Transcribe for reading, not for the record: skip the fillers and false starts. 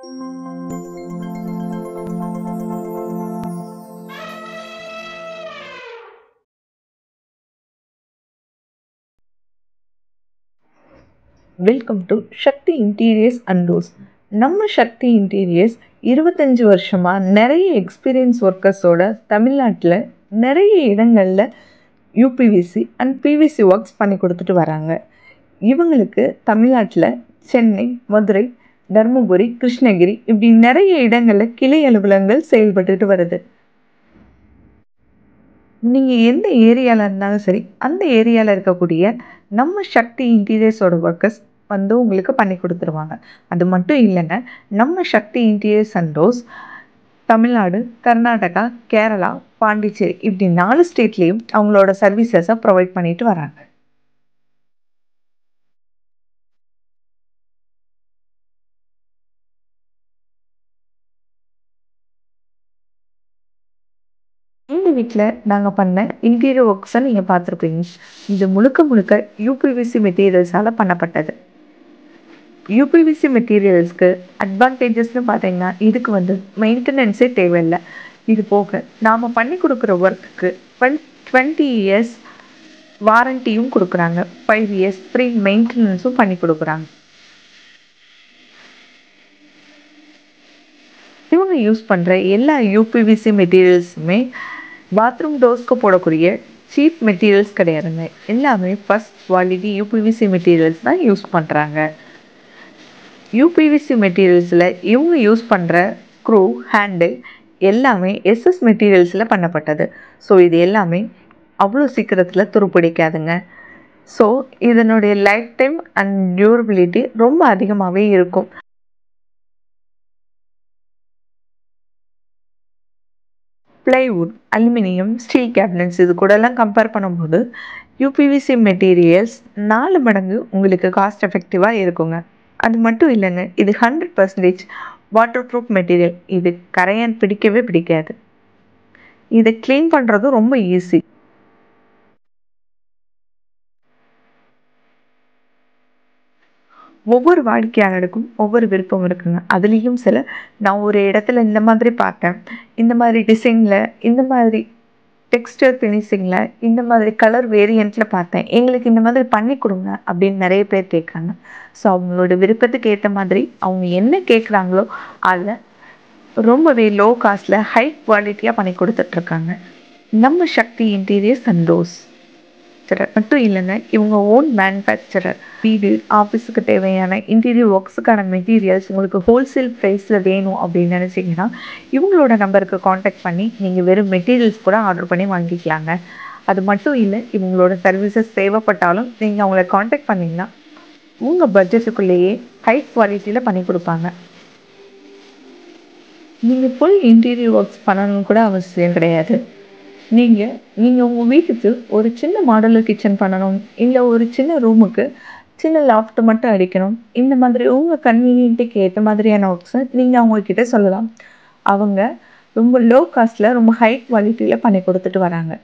Welcome to Sakthi interiors and doors. நம்ம Sakthi interiors 25 வருஷமாக நிறைய எக்ஸ்பீரியன்ஸ் ஒர்க்கர்ஸோட தமிழ்நாட்டில் நிறைய இடங்களில் யூபிவிசி அண்ட் பிவிசி ஒர்க்ஸ் பண்ணி கொடுத்துட்டு வராங்க. இவங்களுக்கு தமிழ்நாட்டில் சென்னை, மதுரை, தருமபுரி, கிருஷ்ணகிரி இப்படி நிறைய இடங்களில் கிளை அலுவலகங்கள் செயல்பட்டுட்டு வருது. நீங்கள் எந்த ஏரியாவில் இருந்தாலும் சரி, அந்த ஏரியாவில் இருக்கக்கூடிய நம்ம சக்தி இன்டீரியர்ஸோட ஒர்க்கர்ஸ் வந்து உங்களுக்கு பண்ணி கொடுத்துருவாங்க. அது மட்டும் இல்லைங்க, நம்ம Sakthi interiors and doors Tamil Nadu, Karnataka, Kerala, Pondicherry இப்படி 4 ஸ்டேட்லேயும் அவங்களோட சர்வீசஸை ப்ரொவைட் பண்ணிட்டு வராங்க. இந்த வீட்டில் நாங்கள் பண்ண இன்டீரியர் ஒர்க்ஸை நீங்கள் பார்த்துருப்பீங்க. இது முழுக்க முழுக்க யூபிவிசி மெட்டீரியல்ஸால் பண்ணப்பட்டது. யூபிவிசி மெட்டீரியல்ஸ்க்கு அட்வான்டேஜஸ்னு பார்த்தீங்கன்னா, இதுக்கு வந்து மெயின்டெனன்ஸே தேவையில்லை. இது போக நாம் பண்ணி கொடுக்குற ஒர்க்குக்கு 20 இயர்ஸ் வாரண்டியும் கொடுக்குறாங்க. 5 இயர்ஸ் ஃப்ரீ மெயின்டெனன்ஸும் பண்ணி கொடுக்குறாங்க. இவங்க யூஸ் பண்ணுற எல்லா யூபிவிசி மெட்டீரியல்ஸுமே பாத்ரூம் டோர்ஸ்க்கு போடக்கூடிய சீப் மெட்டீரியல்ஸ் கிடையாதுங்க. எல்லாமே ஃபஸ்ட் குவாலிட்டி யூபிவிசி மெட்டீரியல்ஸ் தான் யூஸ் பண்ணுறாங்க. யூபிவிசி மெட்டீரியல்ஸில் இவங்க யூஸ் பண்ணுற ஸ்க்ரூ, ஹேண்டில் எல்லாமே எஸ்எஸ் மெட்டீரியல்ஸில் பண்ணப்பட்டது. ஸோ இது எல்லாமே அவ்வளோ சீக்கிரத்தில் துருப்பிடிக்காதுங்க. ஸோ இதனுடைய லைஃப் டைம் அண்ட் டியூரபிலிட்டி ரொம்ப அதிகமாகவே இருக்கும். பிளைவுட், அலுமினியம், ஸ்டீல் கேபினட்ஸ் இது கூடலாம் கம்பேர் பண்ணும்போது யூபிவிசி மெட்டீரியல்ஸ் 4 மடங்கு உங்களுக்கு காஸ்ட் எஃபெக்டிவாக இருக்குங்க. அது மட்டும் இல்லைங்க, இது 100% வாட்டர் ப்ரூஃப் மெட்டீரியல். இது கரையான் பிடிக்கவே பிடிக்காது. இதை க்ளீன் பண்ணுறதும் ரொம்ப ஈஸி. ஒவ்வொரு வாடிக்கையாளருக்கும் ஒவ்வொரு விருப்பம் இருக்குங்க. அதுலேயும் சில நான் ஒரு இடத்துல இந்த மாதிரி பார்த்தேன், இந்த மாதிரி டிசைனில், இந்த மாதிரி டெக்ஸ்டர் ஃபினிஷிங்கில், இந்த மாதிரி கலர் வேரியண்ட்டில் பார்த்தேன், எங்களுக்கு இந்த மாதிரி பண்ணி கொடுங்க அப்படின்னு நிறைய பேர் கேட்குறாங்க. ஸோ அவங்களோட விருப்பத்துக்கு ஏற்ற மாதிரி அவங்க என்ன கேட்குறாங்களோ அதை ரொம்பவே லோ காஸ்ட்டில் ஹை குவாலிட்டியாக பண்ணி கொடுத்துட்ருக்காங்க. நம்ம சக்தி இன்டீரியர்ஸ் அண்ட் டோர்ஸ் மட்டும் இல்லைங்க, இவங்க ஓன் மேனுஃபேக்சரர். வீடு, ஆஃபீஸுக்கு தேவையான இன்டீரியர் ஒர்க்ஸுக்கான மெட்டீரியல்ஸ் உங்களுக்கு ஹோல்சேல் ப்ரைஸில் வேணும் அப்படின்னு நினச்சிங்கன்னா இவங்களோட நம்பருக்கு காண்டாக்ட் பண்ணி நீங்கள் வெறும் மெட்டீரியல்ஸ் கூட ஆர்டர் பண்ணி வாங்கிக்கலாங்க. அது மட்டும் இல்லை, இவங்களோட சர்வீசஸ் தேவைப்பட்டாலும் நீங்கள் அவங்கள காண்டாக்ட் பண்ணிங்கன்னா உங்கள் பட்ஜெட்டுக்குள்ளேயே ஹை குவாலிட்டியில் பண்ணி கொடுப்பாங்க. நீங்கள் ஃபுல் இன்டீரியர் ஒர்க்ஸ் பண்ணணும்னு கூட அவசியம் கிடையாது. நீங்கள் உங்கள் வீட்டுக்கு ஒரு சின்ன மாடலர் கிச்சன் பண்ணணும், இல்லை ஒரு சின்ன ரூமுக்கு சின்ன லாஃப்ட் மட்டும் அடிக்கணும், இந்த மாதிரி உங்கள் கன்வீனியன்ட்டுக்கு ஏற்ற மாதிரியான ஒர்க்ஸை நீங்கள் அவங்கக்கிட்ட சொல்லலாம். அவங்க ரொம்ப லோ காஸ்ட்டில் ரொம்ப ஹை குவாலிட்டியில் பண்ணி கொடுத்துட்டு வராங்க.